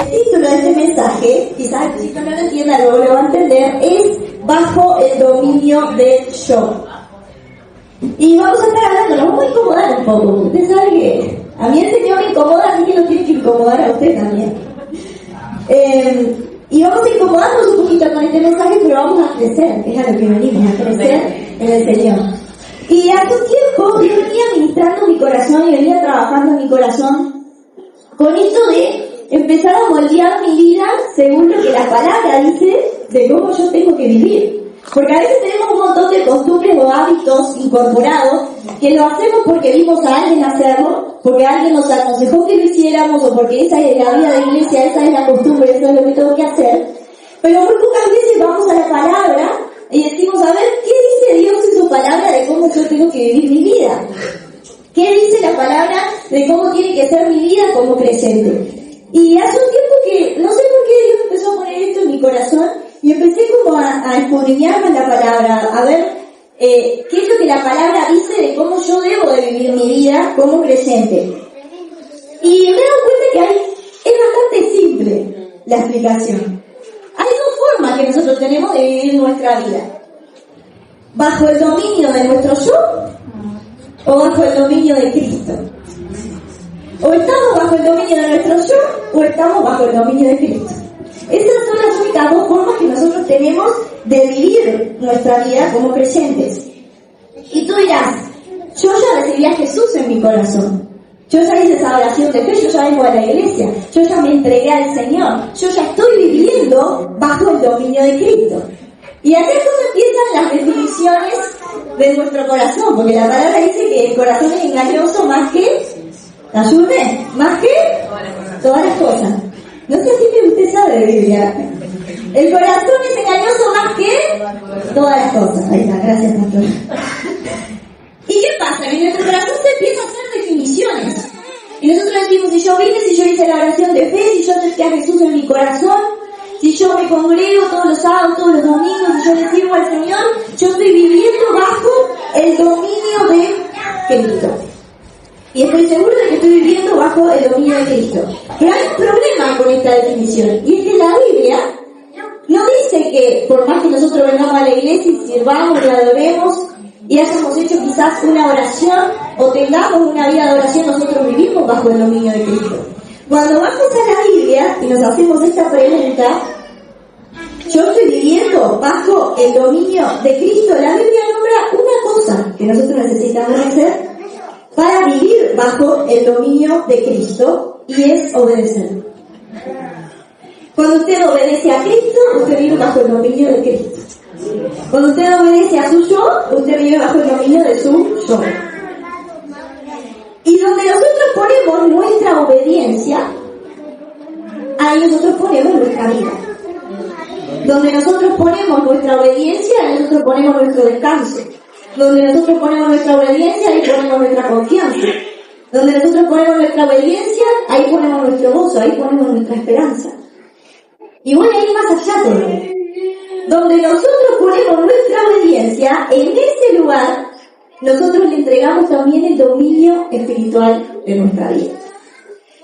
el título de este mensaje, quizás el chico no lo entienda, luego lo va a entender, es Bajo el dominio del yo. Y vamos a estar hablando, nos vamos a incomodar un poco. Usted sabe que a mí el Señor me incomoda, así que lo tiene que incomodar a usted también. Y vamos a incomodarnos un poquito con este mensaje, pero vamos a crecer, es a lo que venimos, a crecer en el Señor. Y hace un tiempo yo venía ministrando mi corazón y venía trabajando en mi corazón con esto de empezar a moldear mi vida según lo que la palabra dice de cómo yo tengo que vivir. Porque a veces tenemos un montón de costumbres o hábitos incorporados que lo hacemos porque vimos a alguien hacerlo, porque alguien nos aconsejó que lo hiciéramos o porque esa es la vida de iglesia, esa es la costumbre, eso es lo que tengo que hacer. Pero muy pocas veces vamos a la palabra y decimos, a ver, ¿qué dice Dios en su palabra de cómo yo tengo que vivir mi vida? ¿Qué dice la palabra de cómo tiene que ser mi vida como creyente? Y hace un tiempo que, no sé por qué Dios empezó a poner esto en mi corazón y empecé como a escudriñarme en la palabra, a ver qué es lo que la palabra dice de cómo yo debo de vivir mi vida como creyente. Y me he dado cuenta que es bastante simple la explicación. Hay dos formas que nosotros tenemos de vivir nuestra vida. Bajo el dominio de nuestro yo o bajo el dominio de Cristo. O estamos bajo el dominio de nuestro yo o estamos bajo el dominio de Cristo. Esas son las únicas dos formas que nosotros tenemos de vivir nuestra vida como creyentes. Y tú dirás, yo ya recibí a Jesús en mi corazón. Yo ya hice esa oración de fe, yo ya vengo a la iglesia, yo ya me entregué al Señor, yo ya estoy viviendo bajo el dominio de Cristo. Y acá es donde empiezan las definiciones de nuestro corazón, porque la palabra dice que el corazón es engañoso más que, ayúdame, más que todas las cosas. No sé si que usted sabe de Biblia. El corazón es engañoso más que todas las cosas. Ahí está, gracias, pastor. ¿Y qué pasa? Que en nuestro corazón se empieza a hacer definiciones. Y nosotros decimos, si yo vine, si yo hice la oración de fe, si yo acepté a Jesús en mi corazón, si yo me congrego todos los sábados, todos los domingos, si yo le sirvo al Señor, yo estoy viviendo bajo el dominio de Cristo. Y estoy seguro de que estoy viviendo bajo el dominio de Cristo. Pero hay un problema con esta definición. Y es que la Biblia no dice que por más que nosotros vengamos a la iglesia y sirvamos y adoremos y hayamos hecho quizás una oración o tengamos una vida de oración, nosotros vivimos bajo el dominio de Cristo. Cuando vamos a la Biblia y nos hacemos esta pregunta, ¿yo estoy viviendo bajo el dominio de Cristo? La Biblia nombra una cosa que nosotros necesitamos hacer para vivir bajo el dominio de Cristo, y es obedecer. Cuando usted obedece a Cristo, usted vive bajo el dominio de Cristo. Cuando usted obedece a su yo, usted vive bajo el dominio de su yo. Y donde nosotros ponemos nuestra obediencia, ahí nosotros ponemos nuestra vida. Donde nosotros ponemos nuestra obediencia, ahí nosotros ponemos nuestro descanso. Donde nosotros ponemos nuestra obediencia, ahí ponemos nuestra confianza. Donde nosotros ponemos nuestra obediencia, ahí ponemos nuestro gozo, ahí ponemos nuestra esperanza. Y voy a ir más allá todavía. Donde nosotros ponemos nuestra obediencia, en ese lugar, nosotros le entregamos también el dominio espiritual de nuestra vida.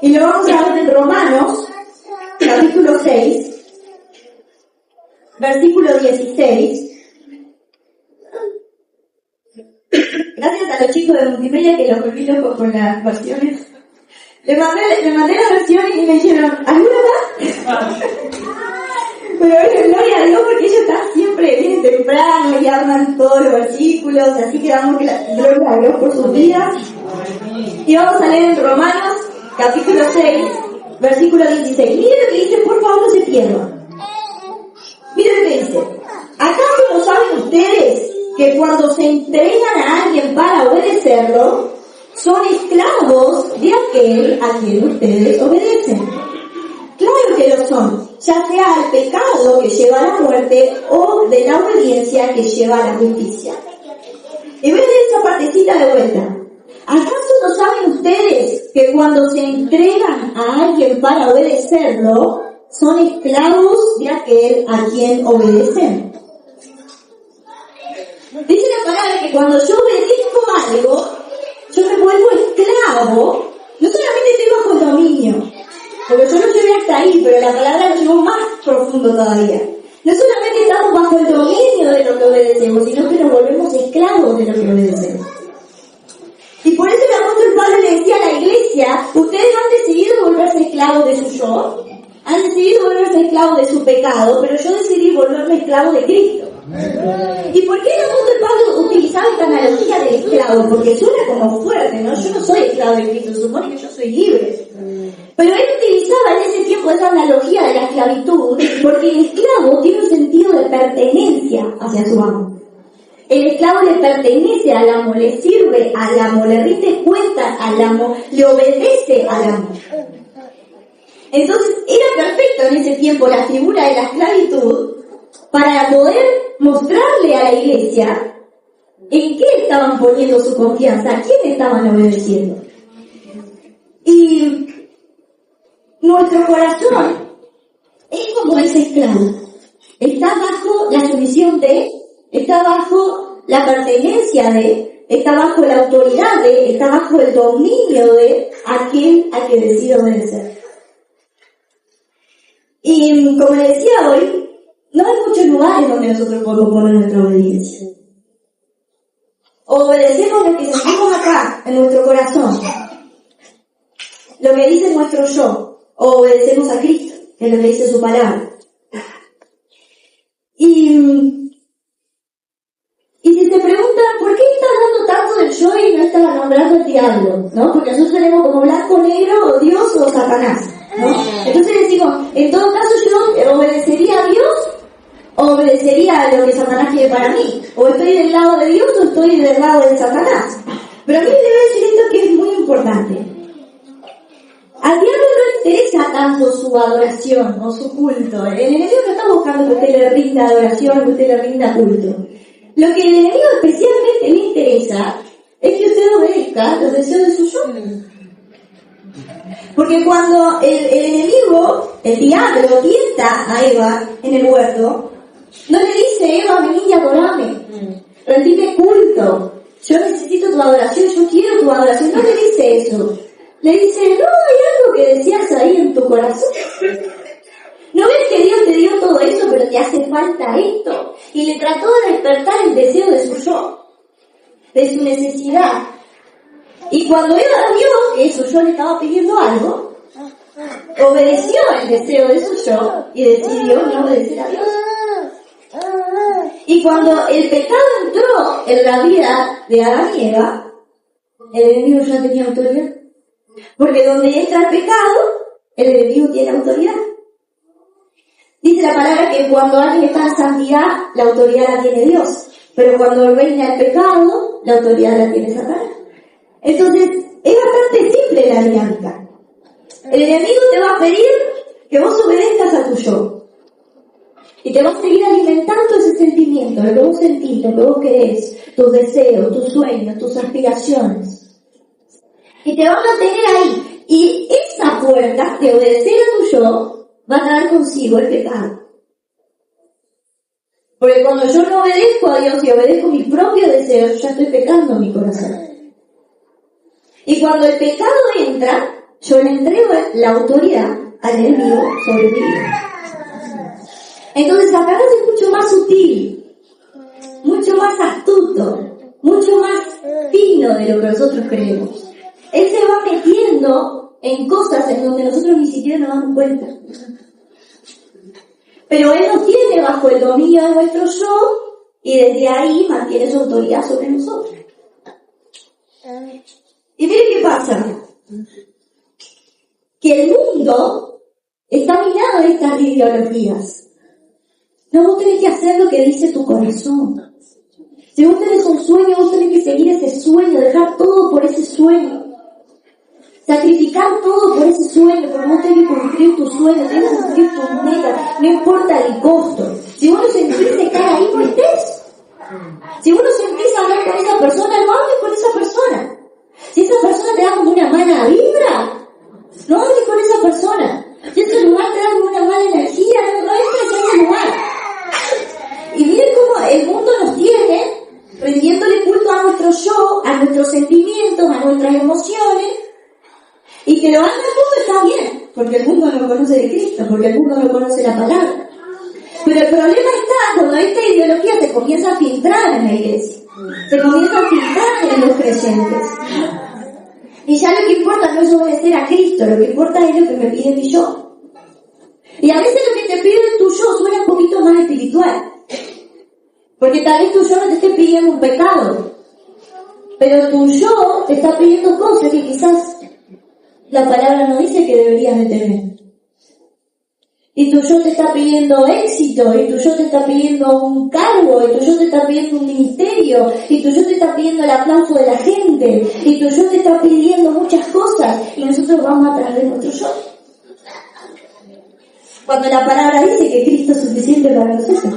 Y lo vamos a ver en Romanos, capítulo 6, versículo 16. Gracias a los chicos de multimedia que los volví locos con las versiones. Le mandé la versión y me dijeron, ¿alguna más? Pero gloria a Dios porque ellos están siempre bien temprano y arman todos los versículos, así que damos gloria a Dios por sus vidas. Y vamos a leer en Romanos, capítulo 6, versículo 16. Miren lo que dice, por favor no se pierdan. Miren lo que dice. ¿Acaso no saben ustedes que cuando se entregan a alguien para obedecerlo, son esclavos de aquel a quien ustedes obedecen? Claro que lo son, ya sea al pecado que lleva a la muerte o de la obediencia que lleva a la justicia. Y voy a leer esa partecita de vuelta. ¿Acaso no saben ustedes que cuando se entregan a alguien para obedecerlo, son esclavos de aquel a quien obedecen? Dice la palabra que cuando yo obedezco algo, yo me vuelvo esclavo, no solamente estoy bajo el dominio, Porque yo lo llevé hasta ahí, pero la palabra lo llevó más profundo todavía. No solamente estamos bajo el dominio de lo que obedecemos, sino que nos volvemos esclavos de lo que obedecemos. Y por eso el apóstol Pablo le decía a la iglesia, ustedes han decidido volverse esclavos de su yo, han decidido volverse esclavos de su pecado, pero yo decidí volverme esclavo de Cristo. ¿Y por qué el apóstol Pablo utilizaba esta analogía del esclavo? Porque suena como fuerte, ¿no? Yo no soy esclavo de Cristo, supone que yo soy libre. Pero él utilizaba en ese tiempo esa analogía de la esclavitud, porque el esclavo tiene un sentido de pertenencia hacia su amo. El esclavo le pertenece al amo, le sirve al amo, le rinde cuentas al amo, le obedece al amo. Entonces era perfecto en ese tiempo la figura de la esclavitud para poder mostrarle a la iglesia en qué estaban poniendo su confianza, a quién estaban obedeciendo. Y nuestro corazón es como ese esclavo, está bajo la sumisión de, está bajo la pertenencia de, está bajo la autoridad de, está bajo el dominio de aquel a que decide obedecer. Y como les decía hoy, no hay muchos lugares donde nosotros podemos poner nuestra obediencia. Obedecemos lo que sentimos acá, en nuestro corazón, lo que dice nuestro yo, o obedecemos a Cristo, que es lo que dice su palabra. Y si te preguntan, ¿por qué estás dando tanto del yo y no estás nombrando el diablo? ¿No? Porque nosotros tenemos como blanco, negro, o Dios o Satanás, ¿no? Entonces decimos, en todo caso yo obedecería a Dios o obedecería a lo que Satanás quiere para mí. O estoy del lado de Dios o estoy del lado de Satanás. Pero a mí me debe decir esto que es muy importante. Al diablo no le interesa tanto su adoración o su culto. El enemigo no está buscando que usted le rinda adoración, que usted le rinda culto. Lo que el enemigo especialmente le interesa es que usted obedezca los deseos de su yo. Porque cuando el enemigo, el diablo, tienta a Eva en el huerto, no le dice, Eva, vení y adorame, rendime culto, yo necesito tu adoración, yo quiero tu adoración. No le dice eso. Le dice, no, hay algo que deseas ahí en tu corazón. ¿No ves que Dios te dio todo eso, pero te hace falta esto? Y le trató de despertar el deseo de su yo, de su necesidad. Y cuando Eva vio que su yo le estaba pidiendo algo, obedeció el deseo de su yo y decidió no obedecer a Dios. Y cuando el pecado entró en la vida de Adán y Eva, el enemigo ya tenía autoridad. Porque donde entra el pecado, el enemigo tiene autoridad. Dice la palabra que cuando alguien está en santidad, la autoridad la tiene Dios. Pero cuando reina el pecado, la autoridad la tiene Satanás. Entonces, es bastante simple la dinámica. El enemigo te va a pedir que vos obedezcas a tu yo. Y te va a seguir alimentando ese sentimiento, lo que vos sentís, lo que vos querés, tus deseos, tus sueños, tus aspiraciones. Y te va a mantener ahí. Y esa puerta de obedecer a tu yo va a traer consigo el pecado. Porque cuando yo no obedezco a Dios y obedezco mis propios deseos, ya estoy pecando en mi corazón. Y cuando el pecado entra, yo le entrego la autoridad al enemigo sobre mi vida. Entonces Satanás es mucho más sutil, mucho más astuto, mucho más fino de lo que nosotros creemos. Él se va metiendo en cosas en donde nosotros ni siquiera nos damos cuenta. Pero Él nos tiene bajo el dominio de nuestro yo y desde ahí mantiene su autoridad sobre nosotros. Y miren qué pasa. Que el mundo está minado de estas ideologías. No, vos tenés que hacer lo que dice tu corazón. Si vos tenés un sueño, vos tenés que seguir ese sueño, dejar todo por ese sueño. Sacrificar todo por ese sueño, porque vos tenés que cumplir tu sueño, tenés que cumplir tu meta, no importa el costo. Si vos no sentís estar ahí, no estés. Si vos no sentís hablar con esa persona, no hables con esa persona. Si esa persona te da como una mala vibra, no hables con esa persona. Si ese lugar te da como una mala energía, no entres en ese lugar. Y miren cómo el mundo nos tiene rindiéndole culto a nuestro yo, a nuestros sentimientos, a nuestras emociones, y que lo hagan todo está bien. porque el mundo no conoce de Cristo, porque el mundo no conoce la palabra. Pero el problema está cuando esta ideología se comienza a filtrar en la iglesia, se comienza a filtrar en los creyentes. Y ya lo que importa no es obedecer a Cristo, lo que importa es lo que me pide mi yo. Y a veces lo que te pide tu yo suena un poquito más espiritual. Porque tal vez tu yo no te esté pidiendo un pecado, pero tu yo te está pidiendo cosas que quizás la palabra no dice que deberías de tener. Y tu yo te está pidiendo éxito, y tu yo te está pidiendo un cargo, y tu yo te está pidiendo un ministerio, y tu yo te está pidiendo el aplauso de la gente, y tu yo te está pidiendo muchas cosas, y nosotros vamos atrás de nuestro yo. Cuando la palabra dice que Cristo es suficiente para nosotros.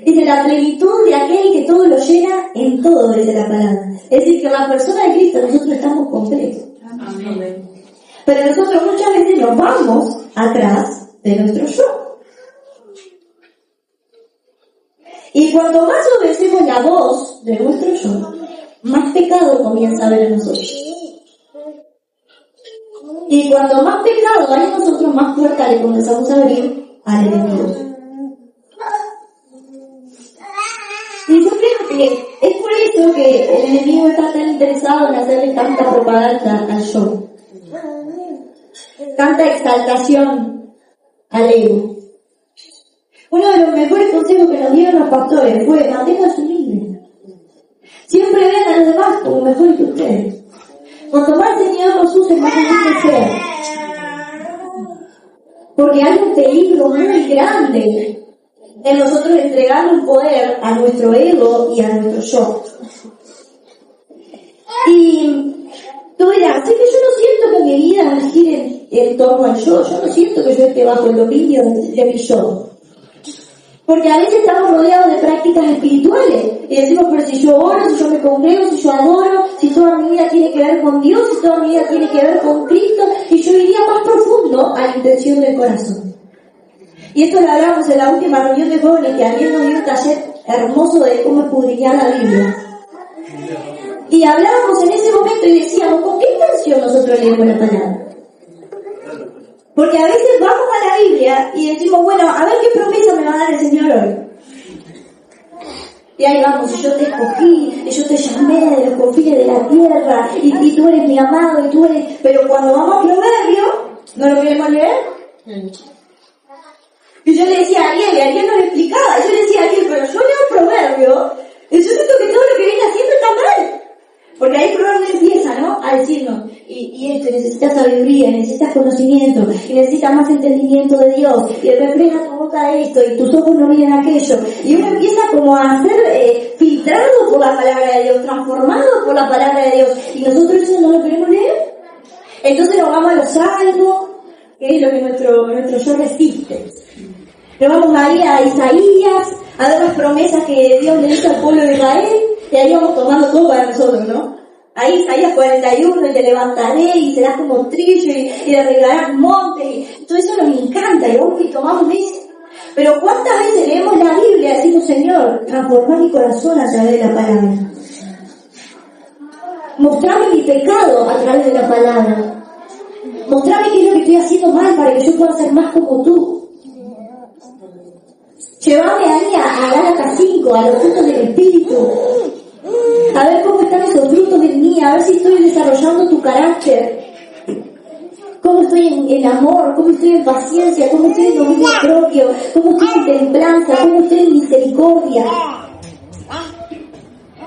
Dice la plenitud de aquel que todo lo llena en todo, dice la palabra. Es decir, que la persona de Cristo nosotros estamos completos. Amén. Pero nosotros muchas veces nos vamos atrás de nuestro yo. Y cuando más obedecemos la voz de nuestro yo, más pecado comienza a haber en nosotros. Y cuando más pecado hay en nosotros, más puertas le comenzamos a abrir al enemigo. Y yo creo que es por eso que el enemigo está tan interesado en hacerle tanta propaganda al yo, tanta exaltación al ego. Uno de los mejores consejos que nos dieron los pastores fue: manténganse humildes. Siempre vean a los demás como mejores que ustedes. Cuanto más el Señor nos use, más humildes sean. Porque hay un peligro muy grande en nosotros entregar un poder a nuestro ego y a nuestro yo. Y tú dirás: es que yo no siento que mi vida gire en torno al yo no siento que yo esté bajo el dominio de mi yo. Porque a veces estamos rodeados de prácticas espirituales y decimos: pero si yo oro, si yo me congrego, si yo adoro, si toda mi vida tiene que ver con Dios, si toda mi vida tiene que ver con Cristo, y yo iría más profundo a la intención del corazón. Y esto lo hablamos en la última reunión de jóvenes, que alguien nos dio un taller hermoso de cómo escudriñar la Biblia. Y hablábamos en ese momento y decíamos: ¿con qué intención nosotros leemos la palabra? Porque a veces vamos a la Biblia y decimos: bueno, a ver qué promesa me va a dar el Señor hoy. Y ahí vamos: y yo te escogí, y yo te llamé de los confines de la tierra, y tú eres mi amado, y tú eres... Pero cuando vamos a Proverbios, ¿no lo queremos leer? Y yo le decía a Ariel, y Ariel nos lo explicaba, yo le decía a Ariel: pero yo leo Proverbios, y yo siento que todo lo que viene haciendo está mal. Porque ahí Proverbios empieza, ¿no?, a decirnos: y esto, necesitas sabiduría, necesitas conocimiento, y necesitas más entendimiento de Dios, y refrena tu boca esto, y tus ojos no miren aquello. Y uno empieza como a ser filtrado por la palabra de Dios, transformado por la palabra de Dios, y nosotros eso no lo queremos leer. Entonces nos vamos a los salmos, que es lo que nuestro yo resiste. Nos vamos a ir a Isaías, a ver las promesas que Dios le hizo al pueblo de Israel, y ahí vamos tomando todo para nosotros, ¿no? Ahí Isaías 41, y te levantaré, y serás como trillo, y derribarás montes, y todo eso nos encanta, y vamos y tomamos eso. Pero ¿cuántas veces leemos la Biblia y decimos: Señor, transforma mi corazón a través de la palabra? Mostrame mi pecado a través de la palabra. Mostrame qué es lo que estoy haciendo mal para que yo pueda ser más como tú. Llévame ahí a Gálatas 5, a los frutos del Espíritu. A ver cómo están esos frutos en mí, a ver si estoy desarrollando tu carácter. Cómo estoy en amor, cómo estoy en paciencia, cómo estoy en dominio propio, cómo estoy en templanza, cómo estoy en misericordia.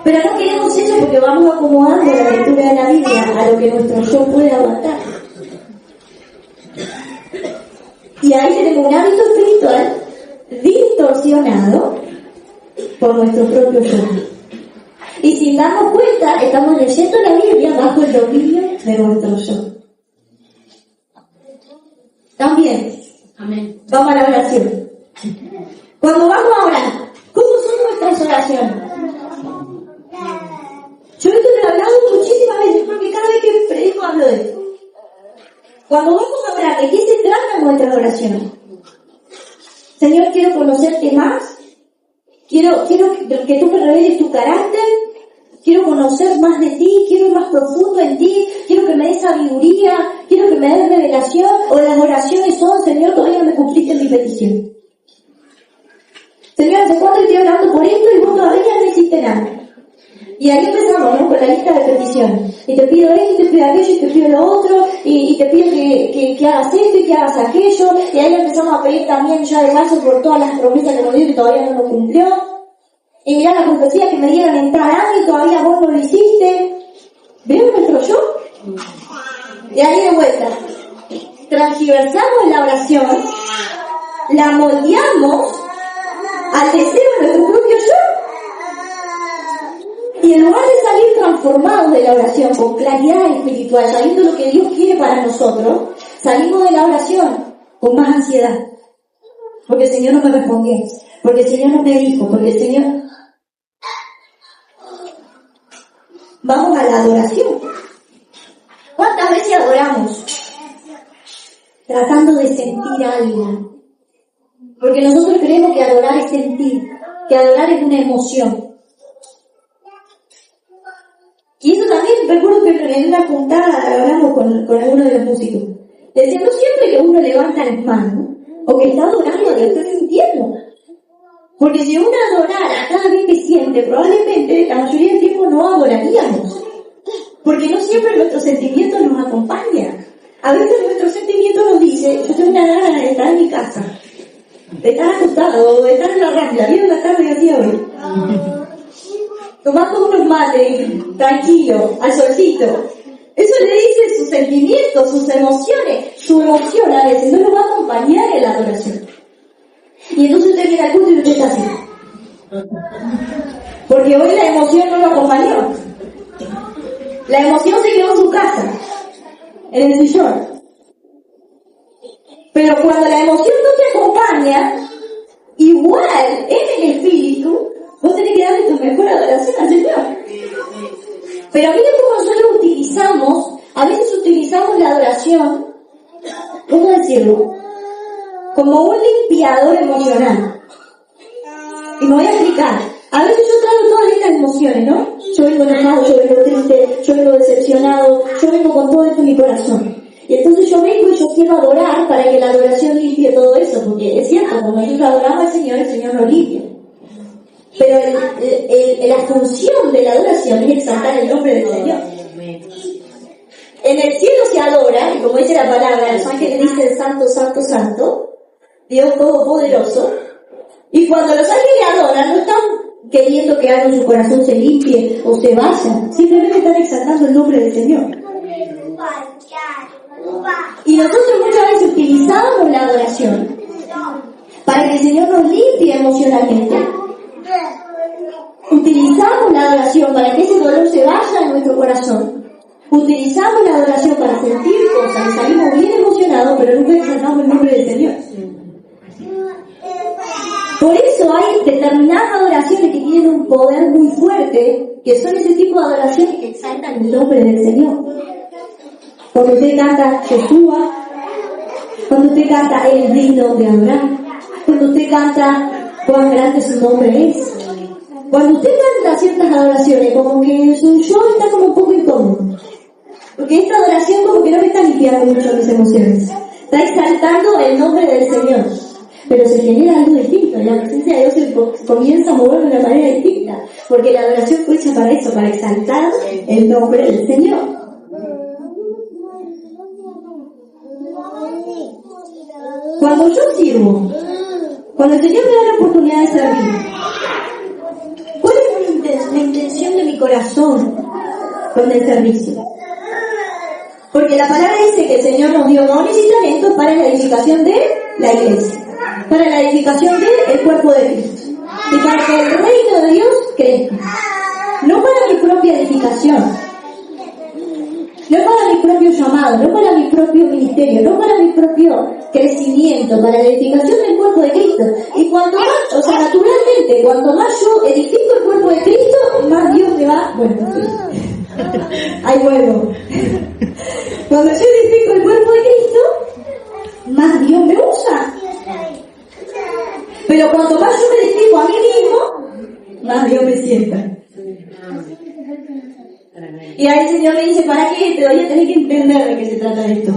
Pero no queremos eso porque vamos acomodando la lectura de la Biblia a lo que nuestro yo puede aguantar. Y ahí tenemos un hábito espiritual distorsionado por nuestro propio yo. Y sin darnos cuenta, estamos leyendo la Biblia bajo el dominio de nuestro yo. También, amén. Vamos a la oración. Cuando vamos a orar, ¿cómo son nuestras oraciones? Yo esto lo he hablado muchísimas veces, porque cada vez que predico hablo de esto. Cuando vamos a orar, ¿de qué se tratan nuestras oraciones? Señor, quiero conocerte más. Quiero que tú me reveles tu carácter. Quiero conocer más de ti. Quiero ir más profundo en ti. Quiero que me des sabiduría. Quiero que que me des revelación, o las oraciones son, Señor, todavía no me cumpliste mi petición. Señor, ¿hace cuánto estoy orando por esto y vos todavía no hiciste nada? Y ahí empezamos, ¿no? Con la lista de peticiones. Y te pido esto, y te pido aquello, y te pido lo otro, y te pido que hagas esto y que hagas aquello. Y ahí empezamos a pedir también ya de paso por todas las promesas que nos dio y todavía no nos cumplió. Y mirá la profecía que me dieron en tal año y todavía vos no lo hiciste. ¿Veo nuestro yo? Y ahí de vuelta. Transgiversamos la oración, la moldeamos al deseo de nuestro propio yo. Y en lugar de salir transformados de la oración con claridad espiritual, sabiendo lo que Dios quiere para nosotros, salimos de la oración con más ansiedad. Porque el Señor no me respondió, porque el Señor no me dijo, porque el Señor... Vamos a la adoración. ¿Cuántas veces adoramos? Tratando de sentir algo. Porque nosotros creemos que adorar es sentir, que adorar es una emoción. Y eso también, recuerdo que en una juntada hablamos con algunos de los músicos. Decían, no siempre que uno levanta las manos, o que está adorando, lo está sintiendo. Porque si uno adorara cada vez que siente, probablemente la mayoría del tiempo no adoraríamos. Porque no siempre nuestro sentimiento nos acompaña. A veces nuestro sentimiento nos dice, yo tengo una gana de estar en mi casa, de estar acostado, o de estar en la rambla, viendo la tarde así hoy. Tomando unos mates, tranquilo, al solcito. Eso le dice sus sentimientos, sus emociones. Su emoción a veces no lo va a acompañar en la adoración. Y entonces usted viene al culto y usted está así. Porque hoy la emoción no lo acompañó. La emoción se quedó en su casa, en el sillón. Pero cuando la emoción no te acompaña, igual en el espíritu, vos tenés que darle tu mejor adoración al Señor. Pero miren cómo nosotros utilizamos, a veces utilizamos la adoración, ¿cómo decirlo? Como un limpiador emocional. Y me voy a explicar. A veces yo traigo todas estas emociones, ¿no? Yo vengo enojado, yo vengo triste, yo vengo decepcionado, yo vengo con todo esto en mi corazón. Y entonces yo vengo y yo quiero adorar para que la adoración limpie todo eso, porque es cierto, cuando nosotros adoramos al Señor, el Señor nos limpia. Pero la función de la adoración es exaltar el nombre del Señor. En el cielo se adora, y como dice la palabra, los ángeles dicen santo, santo, santo, Dios Todopoderoso. Y cuando los ángeles adoran, no están queriendo que algo en su corazón se limpie o se vaya, simplemente están exaltando el nombre del Señor. Y nosotros muchas veces utilizamos la adoración para que el Señor nos limpie emocionalmente. Utilizamos la adoración para que ese dolor se vaya de nuestro corazón. Utilizamos la adoración para sentir cosas y salimos bien emocionados, pero nunca exaltamos el nombre del Señor. Por eso hay determinadas adoraciones que tienen un poder muy fuerte, que son ese tipo de adoraciones que exaltan el nombre del Señor. Cuando usted canta Yeshua, cuando usted canta el digno de adorar, cuando usted canta cuán grande su nombre es, cuando usted canta ciertas adoraciones, como que su yo está como un poco incómodo, porque esta adoración como que no me está limpiando mucho mis emociones, está exaltando el nombre del Señor. Pero se genera algo distinto, y la presencia de Dios se comienza a mover de una manera distinta, porque la adoración fue hecha para eso, para exaltar el nombre del Señor. Cuando yo sirvo, cuando el Señor me da la oportunidad de servir, ¿cuál es la intención de mi corazón con el servicio? Porque la palabra dice que el Señor nos dio dones y talentos para la edificación de la iglesia, para la edificación del cuerpo de Cristo y para que el reino de Dios crezca. No para mi propia edificación, no para mi propio llamado, no para mi propio ministerio, no para mi propio crecimiento, para la edificación del cuerpo de Cristo. Y cuanto más, o sea, naturalmente, cuanto más yo edifico el cuerpo de Cristo, más Dios me va, bueno, sí. Ahí vuelvo. Cuando yo edifico el cuerpo de Cristo, más Dios me usa. Pero cuanto más yo me edifico a mí mismo, más Dios me sienta. Y ahí el Señor me dice, ¿para qué? Te voy a tener que entender de qué se trata esto.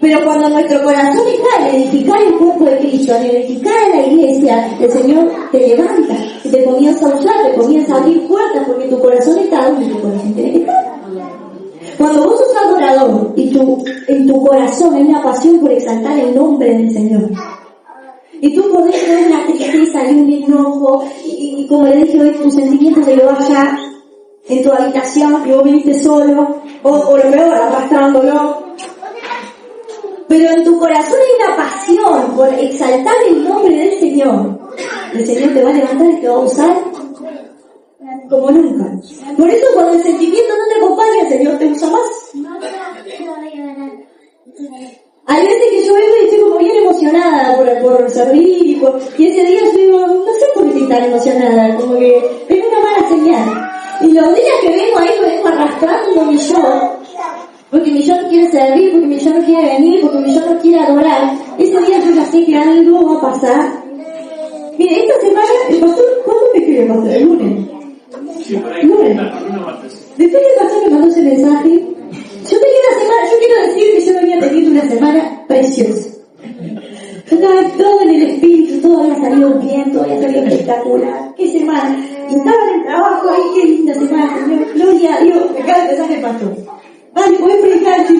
Pero cuando nuestro corazón está en edificar el cuerpo de Cristo, en edificar a la iglesia, el Señor te levanta y te comienza a usar, te comienza a abrir puertas, porque tu corazón está donde tu corazón tiene que estar. Cuando vos sos adorador y en tu corazón hay una pasión por exaltar el nombre del Señor, y tú por dentro es una tristeza y un enojo, y como le dije hoy, tus sentimientos de lo allá en tu habitación, y vos viniste solo, o lo peor, arrastrándolo. Pero en tu corazón hay una pasión por exaltar el nombre del Señor. El Señor te va a levantar y te va a usar como nunca. Por eso cuando el sentimiento no te acompaña, el Señor te usa más. Hay veces que yo vengo y estoy como bien emocionada por servir y ese día yo digo, no sé por qué estoy tan emocionada, como que tengo una mala señal. Y los días que vengo ahí me vengo arrastrando mi yo, porque mi yo no quiere servir, porque mi yo no quiere venir, porque mi yo no quiere adorar. Ese día yo ya sé que algo va a pasar. Mire, esta semana, el pastor, ¿cuándo me escribe el pastor? El lunes. Sí, por ahí. Lunes. Después que el pastor me mandó ese mensaje, yo quiero decir que yo venía teniendo una semana preciosa. Yo estaba todo en el espíritu, todo había salido bien, todo había salido espectacular. ¡Qué semana! Y estaba en el trabajo ahí, qué linda semana, Señor. Gloria a Dios, me acaba de empezar el pastor. Vale, voy a predicar, y se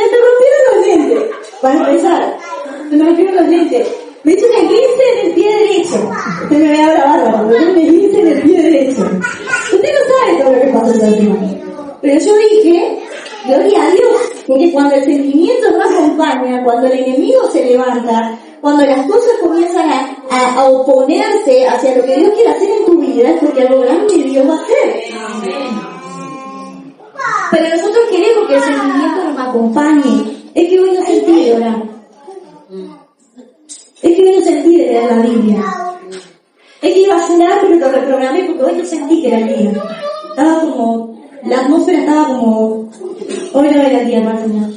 me rompieron los dientes, para empezar. Se me rompieron los dientes. Me hice un esguince en el pie derecho. Usted me ve ahora bárbaro, pero un esguince en el pie derecho. Usted no sabe todo lo que pasó esa semana. Pero yo dije, gloria a Dios, porque cuando el sentimiento no acompaña, cuando el enemigo se levanta, cuando las cosas comienzan a oponerse hacia lo que Dios quiere hacer en tu vida, es porque algo grande Dios va a hacer. Pero nosotros queremos que el sentimiento nos acompañe. Es que hoy no sentí de orar. Es que hoy no sentí de leer la Biblia. Es que iba a llorar, pero lo reprogramé porque hoy no sentí que era el día. Estaba como, la atmósfera estaba como, hoy no era el día para Señor.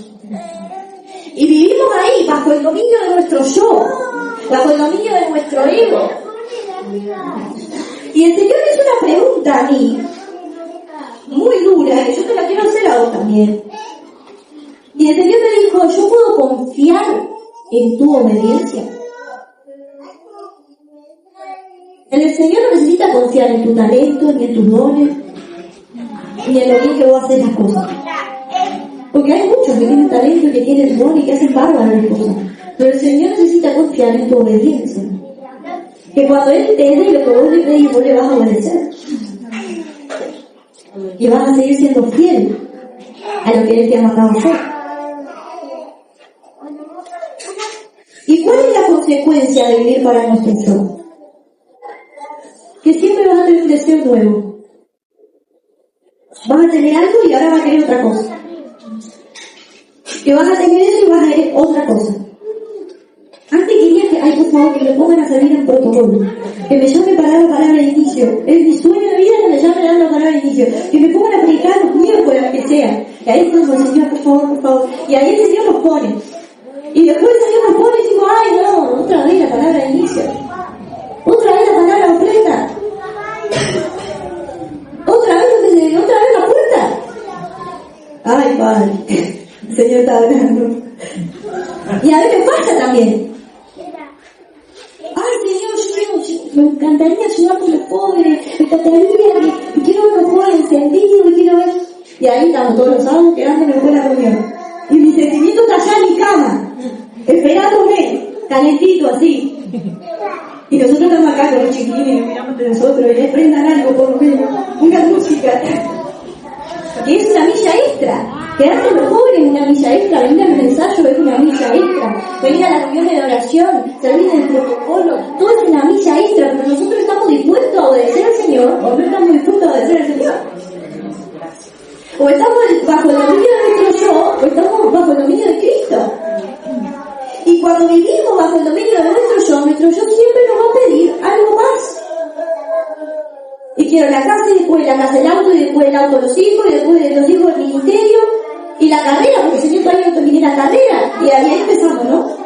Y vivimos ahí, bajo el dominio de nuestro yo, bajo el dominio de nuestro ego. Y el Señor me hizo una pregunta a mí, muy dura, que yo te la quiero hacer a vos también. Y el Señor me dijo, ¿yo puedo confiar en tu obediencia? El Señor no necesita confiar en tu talento, ni en tus dones, ni en lo bien que vos haces las cosas. Porque hay muchos que tienen talento, que tienen don y que hacen bárbaras las cosas. Pero el Señor necesita confiar en tu obediencia. Que cuando Él te dé lo que vos le pedís, vos le vas a obedecer. Y vas a seguir siendo fiel a lo que Él te ha mandado a hacer. ¿Y cuál es la consecuencia de vivir para nuestro yo? Que siempre vas a tener un deseo nuevo. Vas a tener algo y ahora vas a querer otra cosa. Que vas a tener eso y vas a querer otra cosa. Antes quería que, por favor, que me pongan a salir en protocolo. Que me llamen para dar la palabra de inicio. Es mi sueño de vida que me llamen a dar la palabra de inicio. Que me pongan a predicar los miércoles, que sea. Y ahí estamos, el Señor, por favor. Y ahí el Señor nos pone. Y después el Señor nos pone y decimos, ay no, otra vez la palabra de inicio. Otra vez la palabra ofrenda. Otra vez la puerta. Ay, Padre, el Señor está hablando. Y a veces pasa también. Ay, Señor, me encantaría ayudar a los pobres, me encantaría que quiero ver los jóvenes encendidos, y quiero ver. Y ahí estamos todos los sábados quedándome después de la reunión. Y mi sentimiento está allá en mi cama, esperándome, calentito así. Y nosotros estamos acá con los chiquilines, miramos de nosotros, y les prendan algo por lo menos, una música. Que es una milla extra. Quedarse los jóvenes es una milla extra, venir al ensayo es una milla extra, venir a las reuniones de oración, servir en el protocolo, todo es una milla extra, pero nosotros estamos dispuestos a obedecer al Señor, o no estamos dispuestos a obedecer al Señor. O estamos bajo el dominio de nuestro yo, o estamos bajo el dominio de Cristo. Y cuando vivimos bajo el dominio de nuestro yo siempre nos va a pedir algo más. Y quiero la casa, y después la casa el auto, y después el auto los hijos, y después de los hijos el ministerio, y la carrera, porque el Señor todavía no terminé la carrera, y ahí empezamos, ¿no?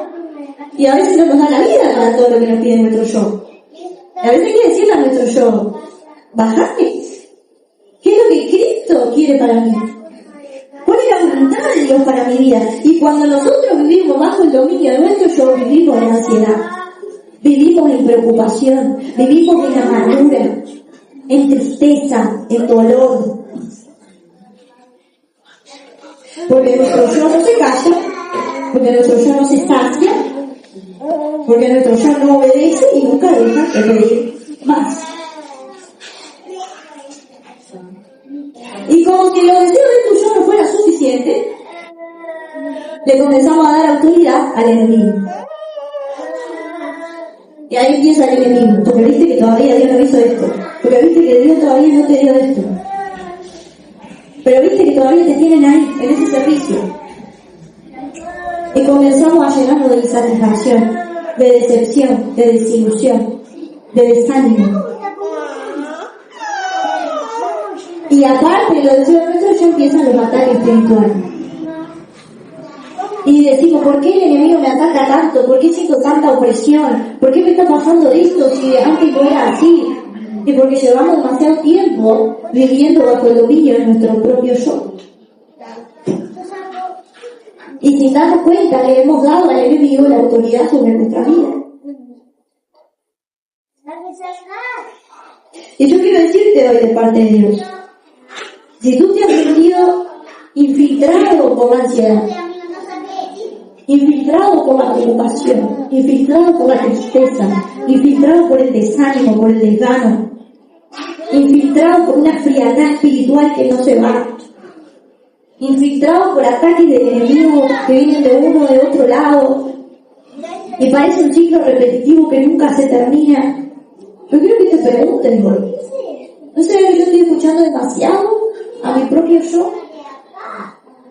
Y a veces no nos da la vida para todo lo que nos pide nuestro yo. A veces hay que decirle a nuestro yo, bajate. ¿Qué es lo que Cristo quiere para mí? ¿Cuál es la voluntad de Dios para mi vida. Y cuando nosotros vivimos bajo el dominio de nuestro yo, vivimos en ansiedad, vivimos en preocupación, vivimos en amargura, en tristeza, en dolor. Porque nuestro yo no se calla, porque nuestro yo no se sacia, porque nuestro yo no obedece y nunca deja de pedir más. Y como si los deseos de tu yo no fueran suficientes, le comenzamos a dar autoridad al enemigo. Y ahí empieza el enemigo, porque viste que todavía Dios no hizo esto, porque viste que Dios todavía no te dio esto, pero viste que todavía te tienen ahí, en ese servicio. Y comenzamos a llenarnos de insatisfacción, de decepción, de desilusión, de desánimo. Y aparte de los deseos nuestros, ya empiezan los ataques espirituales. Y decimos, ¿por qué el enemigo me ataca tanto? ¿Por qué siento tanta opresión? ¿Por qué me está pasando esto si antes no era así? Y porque llevamos demasiado tiempo viviendo bajo el dominio de nuestro propio yo. Y sin darnos cuenta le hemos dado al enemigo la autoridad sobre nuestra vida. Y yo quiero decirte hoy de parte de Dios, si tú te has sentido infiltrado por la ansiedad, infiltrado por la preocupación, infiltrado por la tristeza, infiltrado por el desánimo, por el desgano, infiltrado por una frialdad espiritual que no se va, infiltrado por ataques del enemigo que vienen de uno o de otro lado, y parece un ciclo repetitivo que nunca se termina. Yo quiero que te preguntes, ¿no será que yo estoy escuchando demasiado a mi propio yo?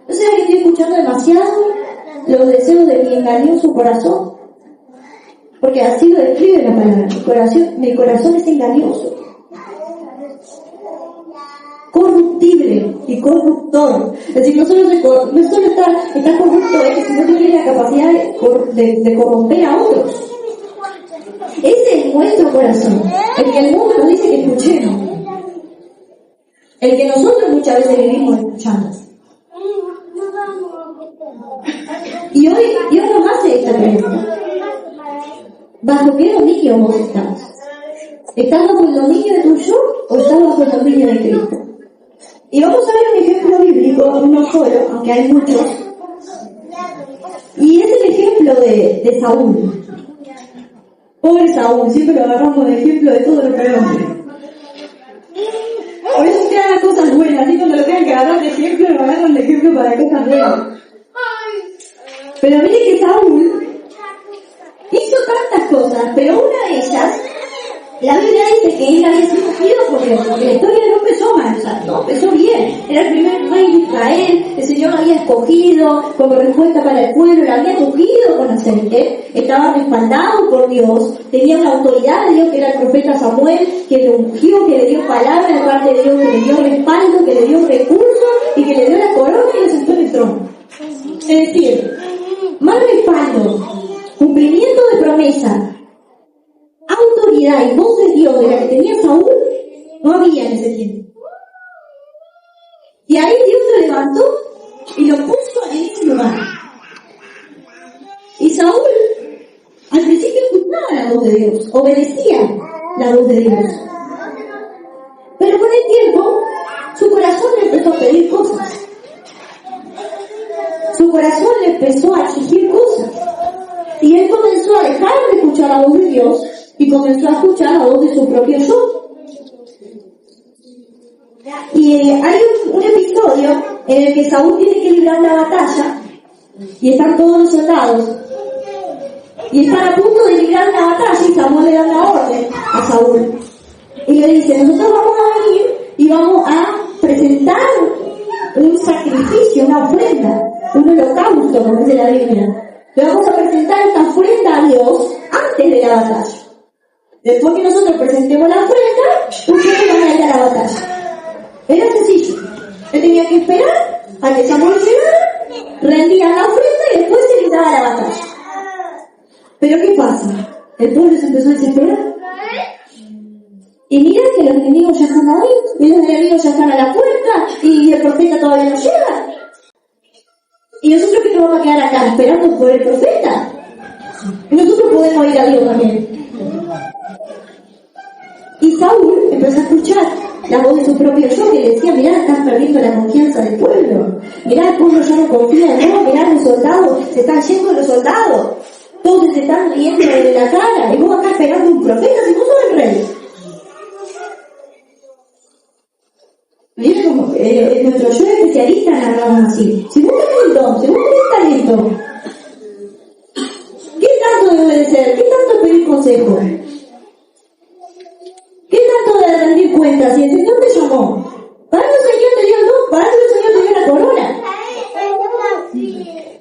¿No será que estoy escuchando demasiado los deseos de mi engañoso corazón? Porque así lo describe la palabra. Mi corazón es engañoso, corruptible y corruptor. Es decir, no solo está corrupto, sino que tiene la capacidad de corromper a otros. Ese es nuestro corazón, el que el mundo nos dice que escuchemos, el que nosotros muchas veces vivimos escuchando. Y hoy Dios nos hace esta pregunta: ¿bajo qué dominio vos estás? ¿Estás bajo el dominio de tu yo o estás bajo el dominio de Cristo? Y vamos a ver un ejemplo bíblico, uno solo, aunque hay muchos. Y es el ejemplo de Saúl. Pobre Saúl, siempre lo agarramos de ejemplo de todo lo que vemos. Por eso que hagan cosas buenas, así cuando lo tengan que agarrar de ejemplo, lo agarran de ejemplo para cosas buenas. Pero miren que Saúl hizo tantas cosas, pero una de ellas, la Biblia dice que él había sido ungido porque la historia no empezó mal, o sea, no, empezó bien. Era el primer rey de Israel, el Señor lo había escogido como respuesta para el pueblo, lo había ungido con aceite, estaba respaldado por Dios, tenía una autoridad de Dios que era el profeta Samuel, que lo ungió, que le dio palabra de parte de Dios, que le dio respaldo, que le dio recursos y que le dio la corona y lo sentó en el trono. Es decir, más respaldo, cumplimiento de promesa, autoridad y voz de Dios de la que tenía Saúl, no había en ese tiempo. Y ahí Dios lo levantó y lo puso en ese lugar. Y Saúl al principio escuchaba la voz de Dios, obedecía la voz de Dios. Pero con el tiempo su corazón le empezó a pedir cosas. Su corazón le empezó a exigir cosas. Y él comenzó a dejar de escuchar la voz de Dios y comenzó a escuchar la voz de su propio yo. Y hay un episodio en el que Saúl tiene que librar la batalla y están todos los soldados y están a punto de librar la batalla y Samuel le da la orden a Saúl y le dice: nosotros vamos a venir y vamos a presentar un sacrificio, una ofrenda, un holocausto, como dice la Biblia. Le vamos a presentar esta ofrenda a Dios antes de la batalla. Después que nosotros presentemos la ofrenda, ustedes van a ir a la batalla. Era sencillo. Él tenía que esperar a que Samuel llegara, rendía la ofrenda y después se libraba la batalla. Pero ¿qué pasa? El pueblo se empezó a desesperar. Y mira que los enemigos ya están ahí, y los enemigos ya están a la puerta, y el profeta todavía no llega. nos vamos a quedar acá esperando por el profeta? Nosotros podemos ir a Dios también. Y Saúl empezó a escuchar la voz de su propio yo que le decía: mirá, estás perdiendo la confianza del pueblo, mirá, el pueblo ya no confía en vos, mirá, los soldados, se están yendo los soldados, todos se están riendo de la cara, y vos acá esperando un profeta, si vos sos el rey. Mira como nuestro yo especialista narramos así: si vos tenés don, si vos tenés talento, ¿qué tanto de obedecer? ¿Qué tanto de pedir consejo? ¿Qué tanto de rendir cuentas? Si el Señor te llamó, para eso el Señor te dio el don, para eso el Señor te dio la corona.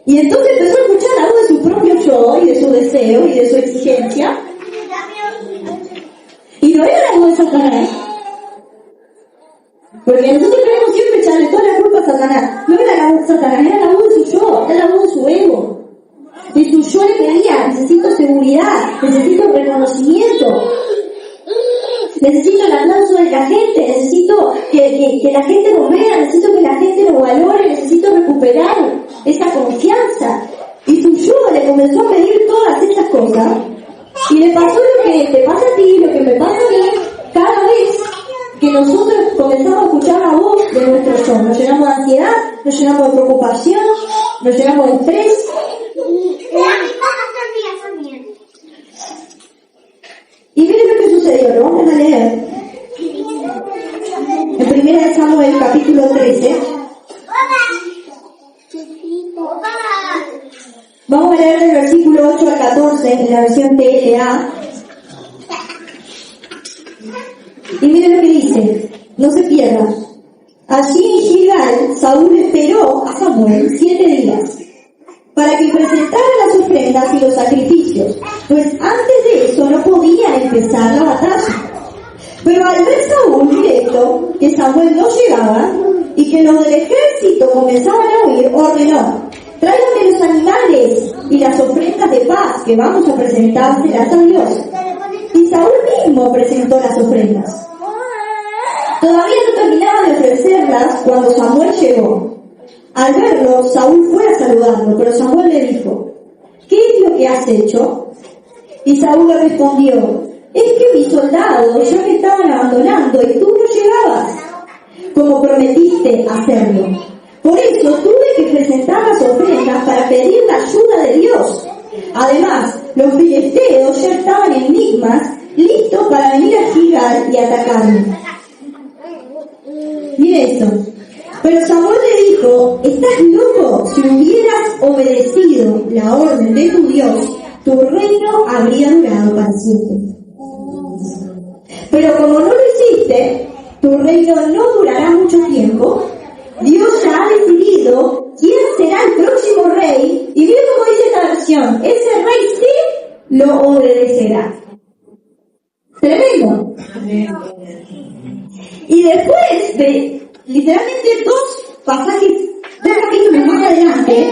Y entonces empezó a escuchar la voz de su propio yo y de su deseo y de su exigencia. Y no era la voz de Satanás. Porque nosotros queremos siempre echarle toda la culpa a Satanás. No era la voz de Satanás, era la voz de su yo, era la voz de su ego. De su yo le pedía: necesito seguridad, necesito reconocimiento, necesito el aplauso de la gente, necesito que la gente lo vea, necesito que la gente lo valore, necesito recuperar esa confianza. Y su yo le comenzó a pedir todas esas cosas. Y le pasó lo que te pasa a ti, lo que me pasa a mí, cada vez que nosotros comenzamos a escuchar la voz de nuestro yo. Nos llenamos de ansiedad, nos llenamos de preocupación, nos llenamos de estrés. Y miren lo que sucedió, lo vamos a leer. En 1 Samuel capítulo 13. Vamos a leer del versículo 8 al 14 en la versión TLA. Y miren lo que dice, no se pierda. Allí en Gilgal, Saúl esperó a Samuel 7 días para que presentara las ofrendas y los sacrificios, pues antes de eso no podía empezar la batalla. Pero al ver Saúl directo que Samuel no llegaba y que los del ejército comenzaban a huir, ordenó: tráiganme los animales y las ofrendas de paz que vamos a presentárselas a Dios. Y Saúl mismo presentó las ofrendas. Todavía no terminaba de ofrecerlas cuando Samuel llegó. Al verlo, Saúl fue a saludarlo, pero Samuel le dijo: ¿qué es lo que has hecho? Y Saúl le respondió: es que mis soldados ya me estaban abandonando y tú no llegabas, como prometiste hacerlo. Por eso tuve que presentar las ofrendas para pedir la ayuda de Dios. Además, los filisteos ya estaban en Micmas, listos para venir a Gilgal y atacarme. Mire esto. Pero Samuel le dijo: ¿estás loco? Si hubieras obedecido la orden de tu Dios, tu reino habría durado para siempre. Pero como no lo hiciste, tu reino no durará mucho tiempo. Dios ya ha decidido quién será el próximo rey. Y miren cómo dice esta versión: ese rey sí lo obedecerá. Tremendo. Y después de literalmente dos capítulos más adelante,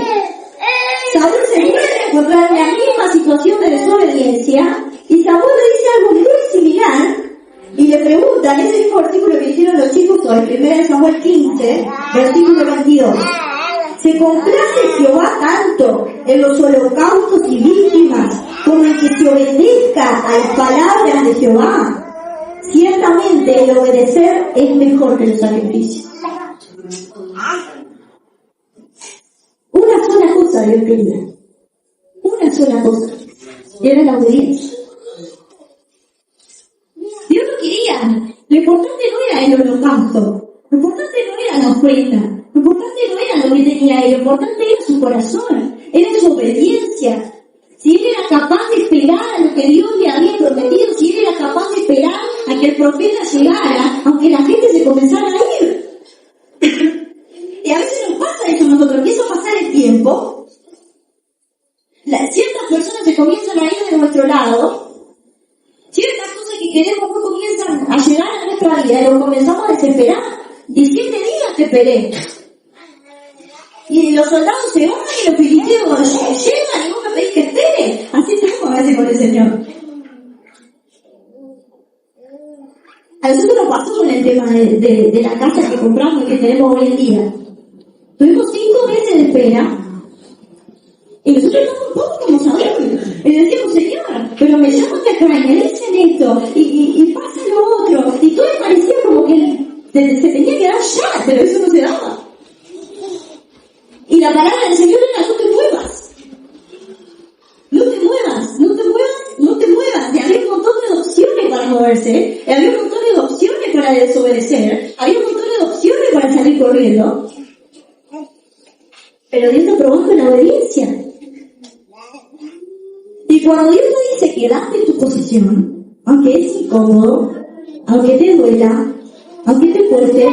Saúl se vuelve a encontrar en la misma situación de desobediencia, y Saúl le dice algo muy similar, y le pregunta en ese mismo versículo que hicieron los chicos hoy, 1 Samuel 15, versículo 22. ¿Se complace Jehová tanto en los holocaustos y víctimas como en que se obedezca a las palabras de Jehová? Ciertamente el obedecer es mejor que los sacrificios. Una sola cosa Dios quería. Una sola cosa. Y era la obediencia. Dios no quería. Lo importante no era el holocausto. Lo importante no era la ofrenda. Lo importante no era lo que tenía él. Lo importante era su corazón. Era su obediencia. Si él era capaz de esperar a lo que Dios le había prometido, si él era capaz de esperar a que el profeta llegara, aunque la gente se comenzara a ir. Y a veces nos pasa eso a nosotros, empieza a pasar el tiempo, ciertas personas se comienzan a ir de nuestro lado, ciertas cosas que queremos no comienzan a llegar a nuestra vida y nos comenzamos a desesperar. 17 días te esperé. Y los soldados se van y los filisteos llegan y vos me pedís que espere. Así tenemos a veces con el Señor. A nosotros nos pasó con el tema de la casa que compramos y que tenemos hoy en día. Tuvimos 5 meses de espera Y nosotros estamos un poco como Saúl. Y decíamos, Señor, pero me llaman de acá y me dicen esto, y pasa lo otro. Y todo me parecía como que se tenía que dar ya, pero eso no se daba. Y la palabra del Señor era, no te muevas. No te muevas, no te muevas, no te muevas. Y había un montón de opciones para moverse, y había un montón de opciones para desobedecer, había un montón de opciones para salir corriendo. Pero Dios te provoca en la obediencia. Y cuando Dios te dice quedate en tu posición, aunque es incómodo, aunque te duela, aunque te cueste,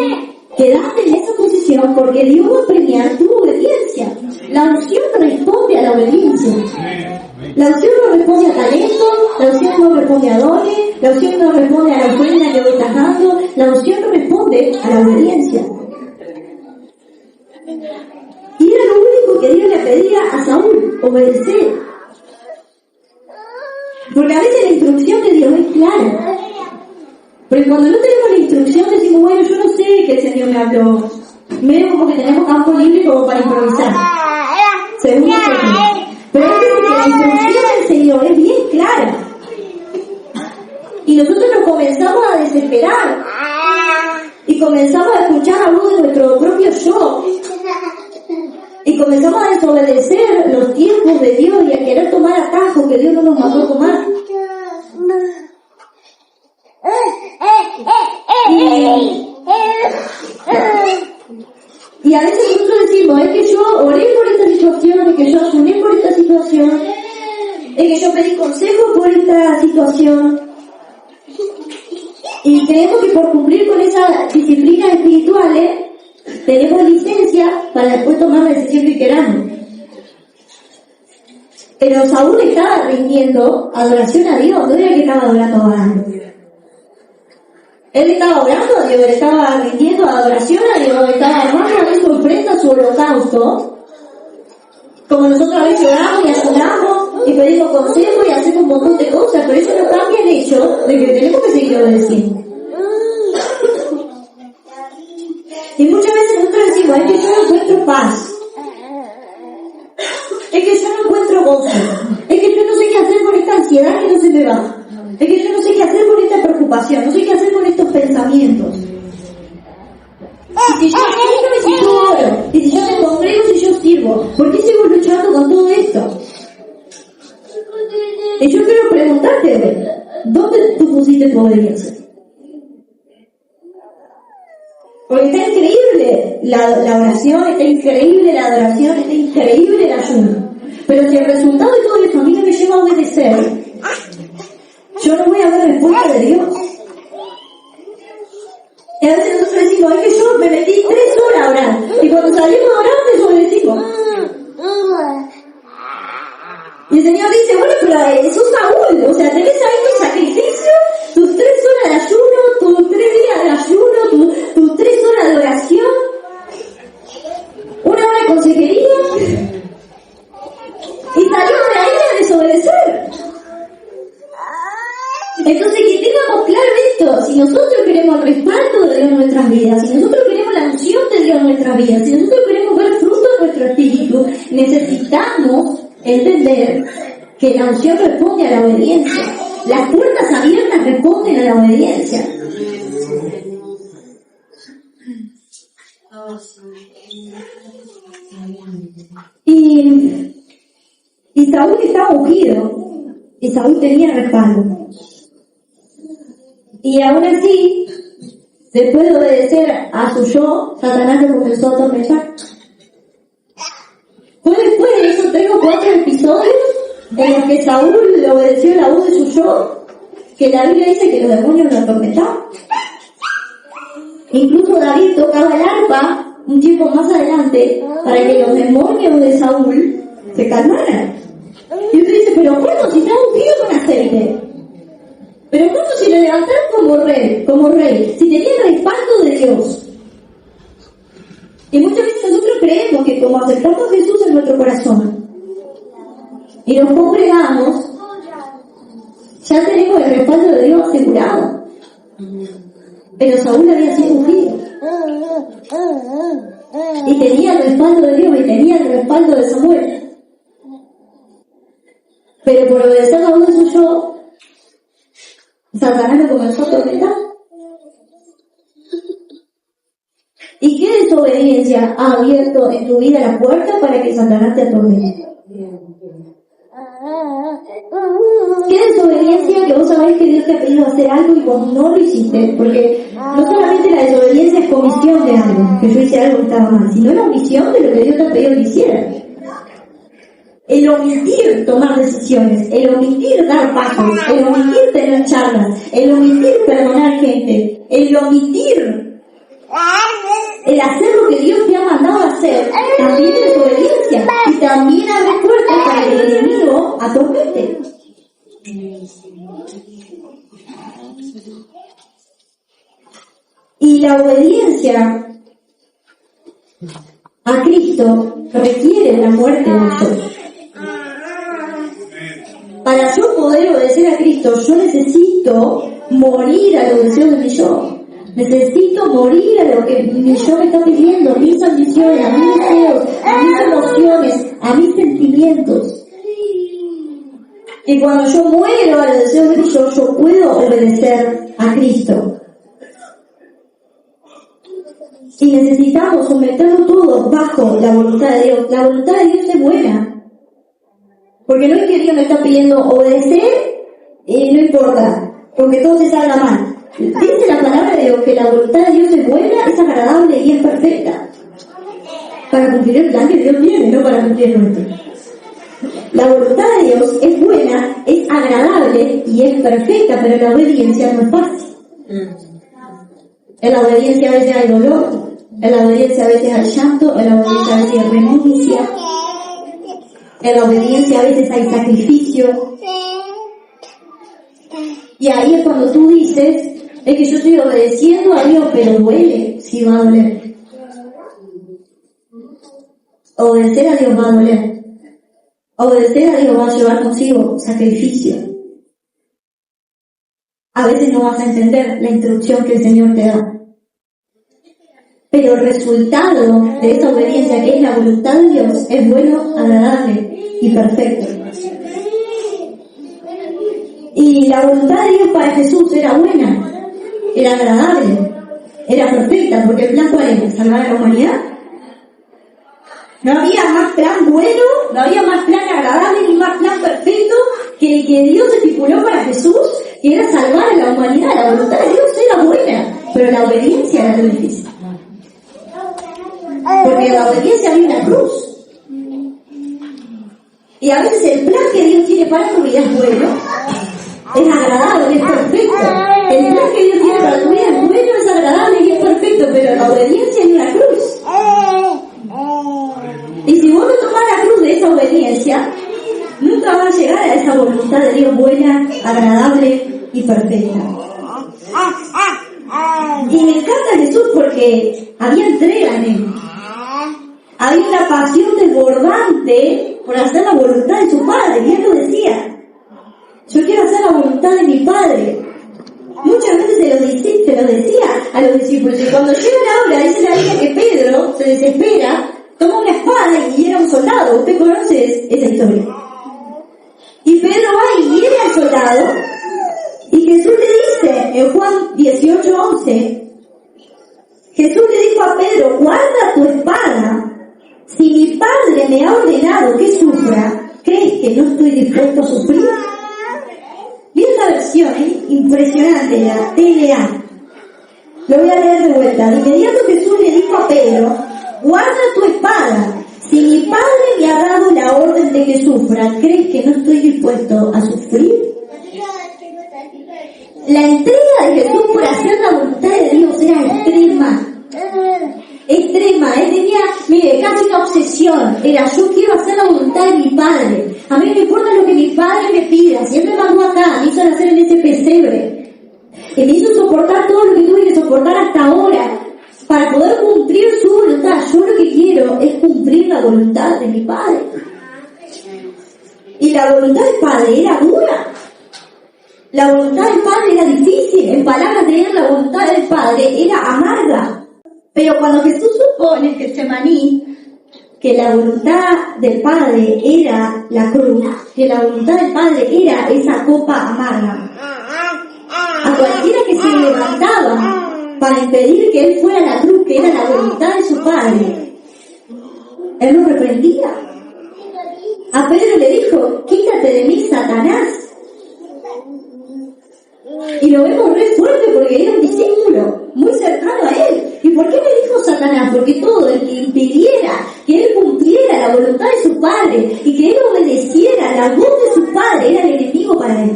quedate en esa posición porque Dios va a premiar tu obediencia. La unción responde a la obediencia. La unción no responde a talento, la unción no responde a dones, la unción no responde a la ofrenda que voy dando, la unción responde a la obediencia. Y era lo único que Dios le pedía a Saúl, obedecer. Porque a veces la instrucción de Dios es clara. Porque cuando no tenemos la instrucción decimos, bueno, yo no sé que el Señor me habló. Veo como que tenemos campo libre como para improvisar. Según nosotros. Pero es que la instrucción del Señor es bien clara. Y nosotros nos comenzamos a desesperar. Y comenzamos a escuchar la voz de nuestro propio yo. Y comenzamos a desobedecer los tiempos de Dios y a querer tomar atajos que Dios no nos mandó a tomar. Y a veces nosotros decimos, es que yo oré por esta situación, es que yo asumí por esta situación, es que yo pedí consejo por esta situación. Y creemos que por cumplir con esas disciplinas espirituales tenemos licencia para después tomar la decisión que queramos. Pero Saúl estaba rindiendo adoración a Dios, no era que estaba adorando a Baal. Él estaba orando a Dios, él estaba rindiendo adoración a Dios, estaba armando a Dios su ofrenda, su holocausto. Como nosotros a veces oramos y ayunamos y pedimos consejo y hacemos un montón de cosas, pero eso no cambia el hecho de que tenemos que seguir obedeciendo. Y muchas veces nosotros decimos, es que yo no encuentro paz, es que yo no encuentro gozo, es que yo no sé qué hacer con esta ansiedad que no se me va, es que yo no sé qué hacer con esta preocupación, no sé qué hacer con estos pensamientos. Y si yo ayuno, y si yo oro, y si yo me congrego, si yo sirvo, ¿por qué sigo luchando con todo esto? Y yo quiero preguntarte, ¿dónde tú pusiste tu obediencia? Porque está increíble la oración, está increíble la adoración, está increíble el ayuno. Pero si el resultado de todo esto a mí no me lleva a obedecer, yo no voy a ver respuesta de Dios. Y a veces nosotros decimos, es que yo me metí 3 horas a orar. Y cuando salimos a orar, desobedecimos. Y el Señor dice, bueno, pero sos Saúl, o sea, tenés ahí tu sacrificio, tus 3 horas de ayuno, tus 3 días de ayuno, tus 3 horas de oración, 1 hora de consejería, y salimos de ahí a desobedecer. Entonces, que tengamos claro esto, si nosotros queremos el respaldo de Dios en nuestras vidas, si nosotros queremos la unción de Dios en nuestras vidas, si nosotros queremos ver fruto de nuestro espíritu, necesitamos entender que la unción responde a la obediencia. Las puertas abiertas responden a la obediencia. Y Saúl estaba ungido, y Saúl tenía respaldo. Y aún así, después de obedecer a su yo, Satanás lo comenzó a atormentar. Fue después de esos 3 o 4 episodios en los que Saúl le obedeció la voz de su yo, que la Biblia dice que los demonios lo atormentaban. Incluso David tocaba el arpa un tiempo más adelante para que los demonios de Saúl se calmaran. Y usted dice, pero ¿cuándo? Si está ungido con aceite. Pero ¿cuándo si le levantaron como rey? Si tenía el respaldo de Dios. Y muchas veces nosotros creemos que como aceptamos a Jesús en nuestro corazón y nos congregamos, ya tenemos el respaldo de Dios asegurado. Pero Saúl había sido ungido. Y tenía el respaldo de Dios y tenía el respaldo de Samuel. Pero por obedecer la voz de su yo, Satanás lo comenzó a atormentar. ¿Y qué desobediencia ha abierto en tu vida la puerta para que Satanás te atormente? ¿Qué desobediencia que vos sabés que Dios te ha pedido hacer algo y vos no lo hiciste? Porque no solamente la desobediencia es comisión de algo, que yo hice algo que estaba mal, sino la omisión de lo que Dios te ha pedido que hicieras. El omitir tomar decisiones, el omitir dar pasos, el omitir tener charlas, el omitir perdonar gente, el omitir el hacer lo que Dios te ha mandado a hacer, también es desobediencia y también abre puertas para que el enemigo atormente. Y la obediencia a Cristo requiere la muerte del yo. Para yo poder obedecer a Cristo, yo necesito morir a los deseos de mi yo. Necesito morir a lo que mi yo me está pidiendo, mis ambiciones, a mis deseos, a mis emociones, a mis sentimientos. Y cuando yo muero a los deseos de mi yo puedo obedecer a Cristo. Y necesitamos someterlo todo bajo la voluntad de Dios. La voluntad de Dios es buena. Porque no es que Dios me está pidiendo obedecer y no importa, porque todo te salga mal. Dice la palabra de Dios que la voluntad de Dios es buena, es agradable y es perfecta. Para cumplir el plan que Dios tiene, no para cumplir el nuestro. La voluntad de Dios es buena, es agradable y es perfecta, pero la obediencia no es fácil. En la obediencia a veces hay dolor, en la obediencia a veces hay llanto, en la obediencia a veces hay renuncia, en la obediencia a veces hay sacrificio. Y ahí es cuando tú dices, es que yo estoy obedeciendo a Dios, pero duele, sí va a doler. Obedecer a Dios va a doler. Obedecer a Dios va a llevar consigo sacrificio. A veces no vas a entender la instrucción que el Señor te da. Pero el resultado de esa obediencia, que es la voluntad de Dios, es bueno, agradable y perfecto. Y la voluntad de Dios para Jesús era buena, era agradable, era perfecta, porque el plan ¿cuál era? ¿Salvar a la humanidad? No había más plan bueno, no había más plan agradable ni más plan perfecto que el que Dios estipuló para Jesús, que era salvar a la humanidad. La voluntad de Dios era buena, pero la obediencia era lo difícil. Porque en la obediencia había una cruz. Y a veces el plan que Dios tiene para tu vida es bueno, es agradable, es perfecto. El plan que Dios tiene para tu vida es bueno, es agradable y es perfecto, pero la obediencia hay una cruz. Y si vos no tomás la cruz de esa obediencia, nunca vas a llegar a esa voluntad de Dios buena, agradable y perfecta. Y me encanta Jesús porque había entrega en él. Había una pasión desbordante por hacer la voluntad de su Padre, y él lo decía. Yo quiero hacer la voluntad de mi Padre. Muchas veces se lo decía a los discípulos. Y cuando llega la hora, dice la Biblia que Pedro se desespera, toma una espada y hiere a un soldado. Usted conoce esa historia. Y Pedro va y hiere al soldado. Y Jesús le dice, en Juan 18:11, Jesús le dijo a Pedro, guarda tu espada. Si mi Padre me ha ordenado que sufra, ¿crees que no estoy dispuesto a sufrir? Vi esta versión, impresionante, la TLA. Lo voy a leer de vuelta. De inmediato Jesús le dijo a Pedro, guarda tu espada. Si mi Padre me ha dado la orden de que sufra, ¿crees que no estoy dispuesto a sufrir? La entrega de Jesús por hacer la voluntad de Dios era extrema. Extrema, él tenía, mire, casi una obsesión. Era, yo quiero hacer la voluntad de mi Padre. A mí no me importa lo que mi Padre me pida. Si él me mandó acá, me hizo nacer en ese pesebre. Y me hizo soportar todo lo que tuve que soportar hasta ahora para poder cumplir su voluntad. Yo lo que quiero es cumplir la voluntad de mi Padre. Y la voluntad del Padre era dura. La voluntad del Padre era difícil. En palabras de él, la voluntad del Padre era amarga. Pero cuando Jesús supo en el Getsemaní que la voluntad del Padre era la cruz, que la voluntad del Padre era esa copa amarga. A cualquiera que se levantaba para impedir que él fuera a la cruz, que era la voluntad de su Padre, él lo reprendía. A Pedro le dijo, quítate de mí, Satanás. Y lo vemos re fuerte porque era un discípulo muy cercano a él. ¿Y por qué le dijo Satanás? Porque todo el que impidiera que él cumpliera la voluntad de su Padre y que él obedeciera la voz de su Padre era el enemigo para él.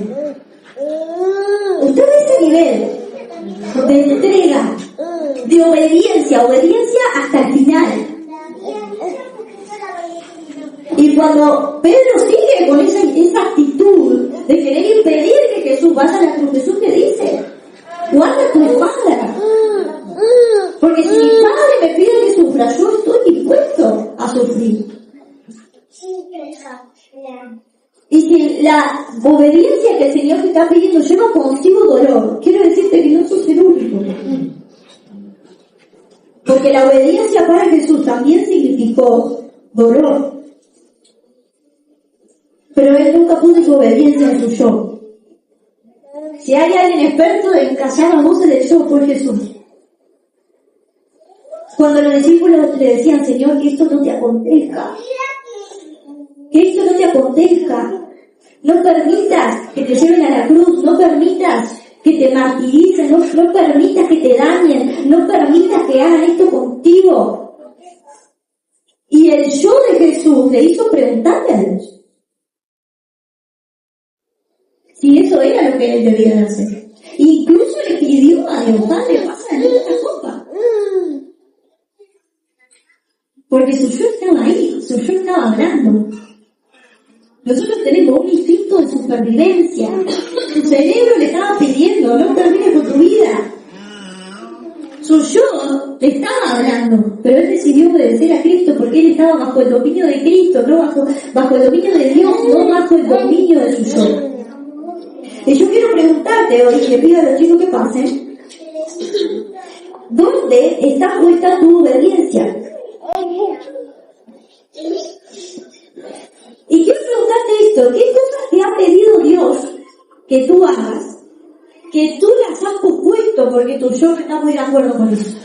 Usted ve ese nivel de entrega, de obediencia hasta el final. Y cuando Pedro sigue con esa actitud de querer impedir que Jesús vaya a la cruz, Jesús le dice, guarda tu espada, porque si mi Padre me pide que sufra, yo estoy dispuesto a sufrir. Y si la obediencia que el Señor te está pidiendo lleva consigo dolor, quiero decirte que no sos el único. Porque la obediencia para Jesús también significó dolor. Pero él nunca puso su obediencia en su yo. Si hay alguien experto en callar las voces del yo, fue Jesús. Cuando los discípulos le decían, Señor, que esto no te acontezca, que esto no te acontezca, no permitas que te lleven a la cruz, no permitas que te martiricen, no permitas que te dañen, no permitas que hagan esto contigo. Y el yo de Jesús le hizo preguntarle a Dios si eso era lo que él debía de hacer. Incluso le pidió a Dios, Padre, pásale esta copa. Porque su yo estaba ahí, su yo estaba hablando. Nosotros tenemos un instinto de supervivencia. Su cerebro le estaba pidiendo, no termines con tu vida. Su yo le estaba hablando, pero él decidió obedecer a Cristo porque él estaba bajo el dominio de Cristo, no bajo el dominio de Dios, no bajo el dominio de su yo. Y yo quiero preguntarte hoy, y le pido a los chicos que pasen, ¿dónde está puesta tu obediencia? Y quiero preguntarte esto, ¿qué cosas te ha pedido Dios que tú hagas? Que tú las has propuesto porque tu yo no está muy de acuerdo con eso.